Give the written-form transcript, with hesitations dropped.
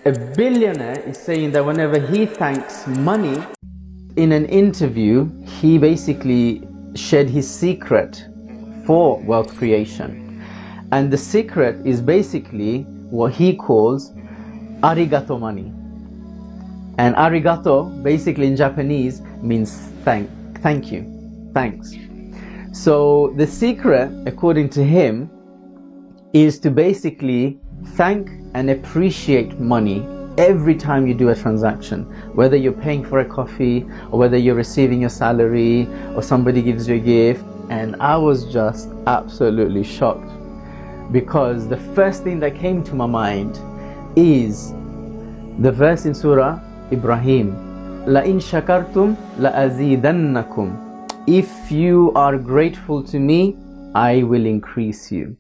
A billionaire is saying that whenever he thanks money in an interview, he basically shared his secret for wealth creation. And the secret is basically what he calls arigato money. And arigato basically in Japanese means thank you, thanks. So the secret, according to him, is to basically thank and appreciate money every time you do a transaction, whether you're paying for a coffee or whether you're receiving your salary or somebody gives you a gift. And I was just absolutely shocked, because the first thing that came to my mind is the verse in Surah Ibrahim, لَإِن شَكَرْتُمْ لَأَزِيدَنَّكُمْ. If you are grateful to me, I will increase you.